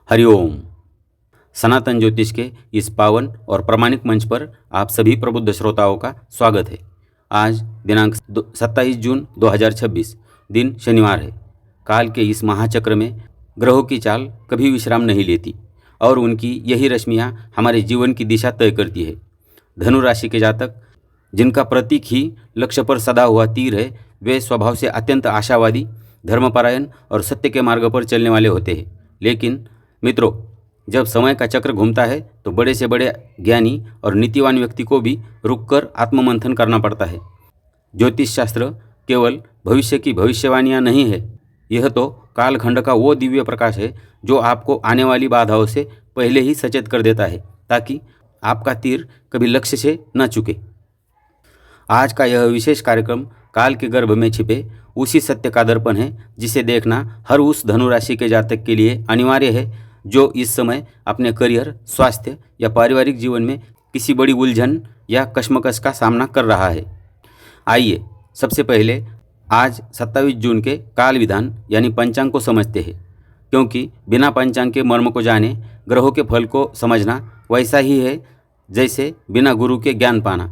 हरिओम। सनातन ज्योतिष के इस पावन और प्रामाणिक मंच पर आप सभी प्रबुद्ध श्रोताओं का स्वागत है। आज दिनांक 27 जून 2026 दिन शनिवार है। काल के इस महाचक्र में ग्रहों की चाल कभी विश्राम नहीं लेती और उनकी यही रश्मियाँ हमारे जीवन की दिशा तय करती है। धनु राशि के जातक जिनका प्रतीक ही लक्ष्य पर सदा हुआ तीर है, वे स्वभाव से अत्यंत आशावादी, धर्मपरायण और सत्य के मार्ग पर चलने वाले होते हैं। लेकिन मित्रों, जब समय का चक्र घूमता है तो बड़े से बड़े ज्ञानी और नीतिवान व्यक्ति को भी रुककर आत्ममंथन करना पड़ता है। ज्योतिष शास्त्र केवल भविष्य की भविष्यवाणियाँ नहीं है, यह तो कालखंड का वो दिव्य प्रकाश है जो आपको आने वाली बाधाओं से पहले ही सचेत कर देता है, ताकि आपका तीर कभी लक्ष्य से न चूके। आज का यह विशेष कार्यक्रम काल के गर्भ में छिपे उसी सत्य का दर्पण है, जिसे देखना हर उस धनुराशि के जातक के लिए अनिवार्य है जो इस समय अपने करियर, स्वास्थ्य या पारिवारिक जीवन में किसी बड़ी उलझन या कश्मकश का सामना कर रहा है। आइए सबसे पहले आज 27 जून के काल विधान यानी पंचांग को समझते हैं, क्योंकि बिना पंचांग के मर्म को जाने ग्रहों के फल को समझना वैसा ही है जैसे बिना गुरु के ज्ञान पाना।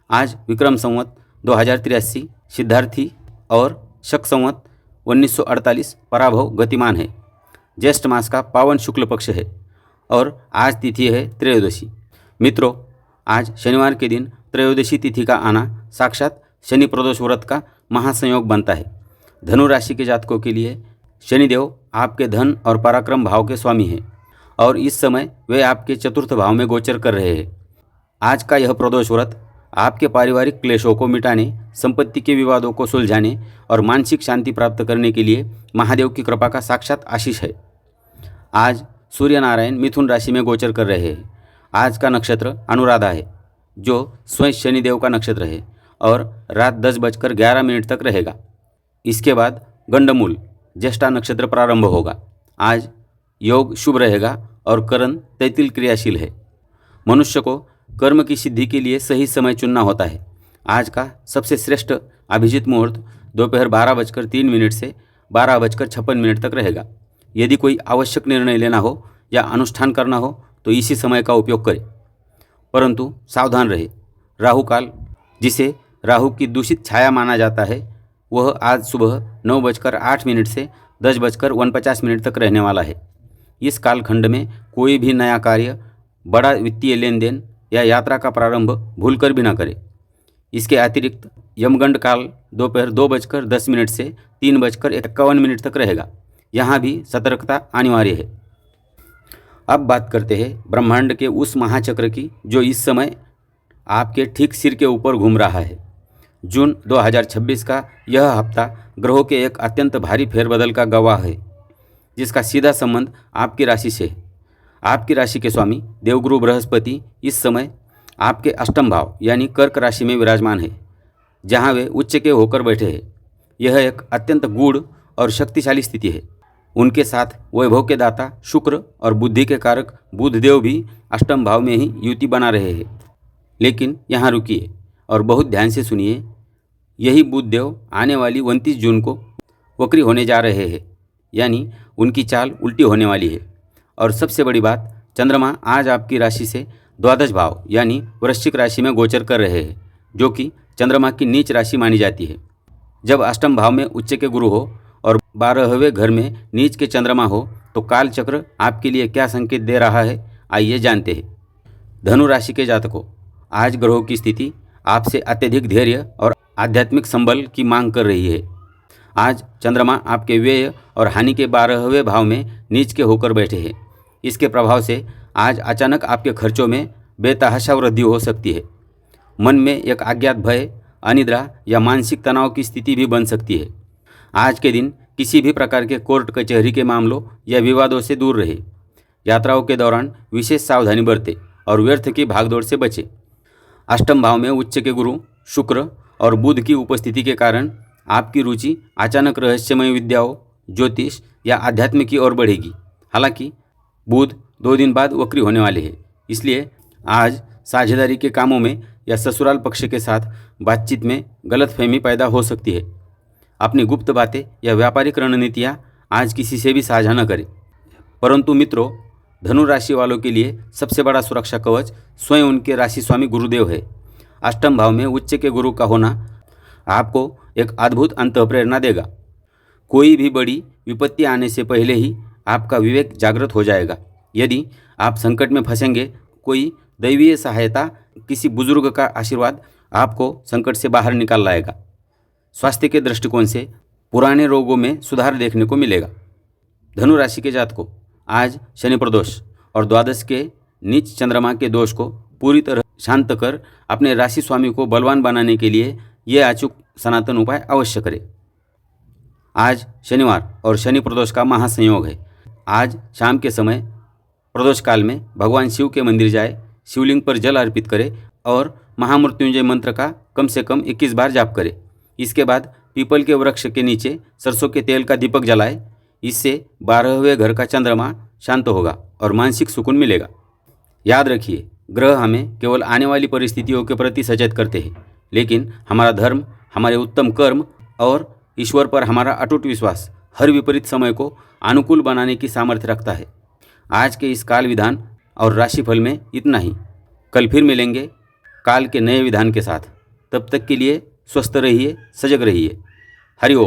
आज विक्रम संवत 2083 सिद्धार्थी और शक संवत 1948 पराभव गतिमान है। ज्येष्ठ मास का पावन शुक्ल पक्ष है और आज तिथि है त्रयोदशी। मित्रों, आज शनिवार के दिन त्रयोदशी तिथि का आना साक्षात शनि प्रदोष व्रत का महासंयोग बनता है। धनु राशि के जातकों के लिए शनिदेव आपके धन और पराक्रम भाव के स्वामी हैं और इस समय वे आपके चतुर्थ भाव में गोचर कर रहे हैं। आज का यह प्रदोष व्रत आपके पारिवारिक क्लेशों को मिटाने, संपत्ति के विवादों को सुलझाने और मानसिक शांति प्राप्त करने के लिए महादेव की कृपा का साक्षात आशीष है। आज सूर्य नारायण मिथुन राशि में गोचर कर रहे हैं। आज का नक्षत्र अनुराधा है, जो स्वयं शनिदेव का नक्षत्र है और रात 10:11 तक रहेगा। इसके बाद गंडमूल ज्येष्ठा नक्षत्र प्रारंभ होगा। आज योग शुभ रहेगा और करण तैतिल क्रियाशील है। मनुष्य को कर्म की सिद्धि के लिए सही समय चुनना होता है। आज का सबसे श्रेष्ठ अभिजित मुहूर्त दोपहर 12:03 से 12:56 तक रहेगा। यदि कोई आवश्यक निर्णय लेना हो या अनुष्ठान करना हो तो इसी समय का उपयोग करें, परंतु सावधान रहे। राहु काल, जिसे राहु की दूषित छाया माना जाता है, वह आज सुबह 9:08 से 10:49 तक रहने वाला है। इस कालखंड में कोई भी नया कार्य, बड़ा वित्तीय लेन देन या यात्रा का प्रारंभ भूलकर भी न करें। इसके अतिरिक्त यमगंड काल दोपहर 2:10 से 3:51 तक रहेगा। यहाँ भी सतर्कता अनिवार्य है। अब बात करते हैं ब्रह्मांड के उस महाचक्र की जो इस समय आपके ठीक सिर के ऊपर घूम रहा है। जून 2026 का यह हफ्ता ग्रहों के एक अत्यंत भारी फेरबदल का गवाह है, जिसका सीधा संबंध आपकी राशि से है। आपकी राशि के स्वामी देवगुरु बृहस्पति इस समय आपके अष्टम भाव यानी कर्क राशि में विराजमान है, जहां वे उच्च के होकर बैठे हैं। यह एक अत्यंत गूढ़ और शक्तिशाली स्थिति है। उनके साथ वैभव के दाता शुक्र और बुद्धि के कारक बुध देव भी अष्टम भाव में ही युति बना रहे हैं। लेकिन यहाँ रुकिए और बहुत ध्यान से सुनिए। यही बुध देव आने वाली 29 जून को वक्री होने जा रहे हैं, यानी उनकी चाल उल्टी होने वाली है। और सबसे बड़ी बात, चंद्रमा आज आपकी राशि से द्वादश भाव यानी वृश्चिक राशि में गोचर कर रहे हैं, जो कि चंद्रमा की नीच राशि मानी जाती है। जब अष्टम भाव में उच्च के गुरु हो और 12वें घर में नीच के चंद्रमा हो तो काल चक्र आपके लिए क्या संकेत दे रहा है, आइए जानते हैं। धनु राशि के जातकों, आज ग्रहों की स्थिति आपसे अत्यधिक धैर्य और आध्यात्मिक संबल की मांग कर रही है। आज चंद्रमा आपके व्यय और हानि के 12वें भाव में नीच के होकर बैठे हैं। इसके प्रभाव से आज अचानक आपके खर्चों में बेतहाशा वृद्धि हो सकती है। मन में एक अज्ञात भय, अनिद्रा या मानसिक तनाव की स्थिति भी बन सकती है। आज के दिन किसी भी प्रकार के कोर्ट कचहरी के मामलों या विवादों से दूर रहे। यात्राओं के दौरान विशेष सावधानी बरतें और व्यर्थ की भागदौड़ से बचें। अष्टम भाव में उच्च के गुरु शुक्र और बुध की उपस्थिति के कारण आपकी रुचि अचानक रहस्यमय विद्याओं, ज्योतिष या अध्यात्म की ओर बढ़ेगी। हालांकि बुध 2 दिन बाद वक्री होने वाले हैं, इसलिए आज साझेदारी के कामों में या ससुराल पक्ष के साथ बातचीत में गलतफहमी पैदा हो सकती है। अपनी गुप्त बातें या व्यापारिक रणनीतियाँ आज किसी से भी साझा न करें। परंतु मित्रों, धनु राशि वालों के लिए सबसे बड़ा सुरक्षा कवच स्वयं उनके राशि स्वामी गुरुदेव है। अष्टम भाव में उच्च के गुरु का होना आपको एक अद्भुत अंतःप्रेरणा देगा। कोई भी बड़ी विपत्ति आने से पहले ही आपका विवेक जागृत हो जाएगा। यदि आप संकट में फंसेंगे, कोई दैवीय सहायता, किसी बुजुर्ग का आशीर्वाद आपको संकट से बाहर निकाल लाएगा। स्वास्थ्य के दृष्टिकोण से पुराने रोगों में सुधार देखने को मिलेगा। धनु राशि के जातकों, आज शनि प्रदोष और द्वादश के नीच चंद्रमा के दोष को पूरी तरह शांत कर अपने राशि स्वामी को बलवान बनाने के लिए ये अचूक सनातन उपाय अवश्य करें। आज शनिवार और शनि प्रदोष का महासंयोग है। आज शाम के समय प्रदोष काल में भगवान शिव के मंदिर जाए, शिवलिंग पर जल अर्पित करें और महामृत्युंजय मंत्र का कम से कम 21 बार जाप करें। इसके बाद पीपल के वृक्ष के नीचे सरसों के तेल का दीपक जलाएं। इससे 12वें घर का चंद्रमा शांत होगा और मानसिक सुकून मिलेगा। याद रखिए, ग्रह हमें केवल आने वाली परिस्थितियों के प्रति सचेत करते हैं, लेकिन हमारा धर्म, हमारे उत्तम कर्म और ईश्वर पर हमारा अटूट विश्वास हर विपरीत समय को अनुकूल बनाने की सामर्थ्य रखता है। आज के इस काल विधान और राशिफल में इतना ही। कल फिर मिलेंगे काल के नए विधान के साथ। तब तक के लिए स्वस्थ रहिए, सजग रहिए। हरि ओम।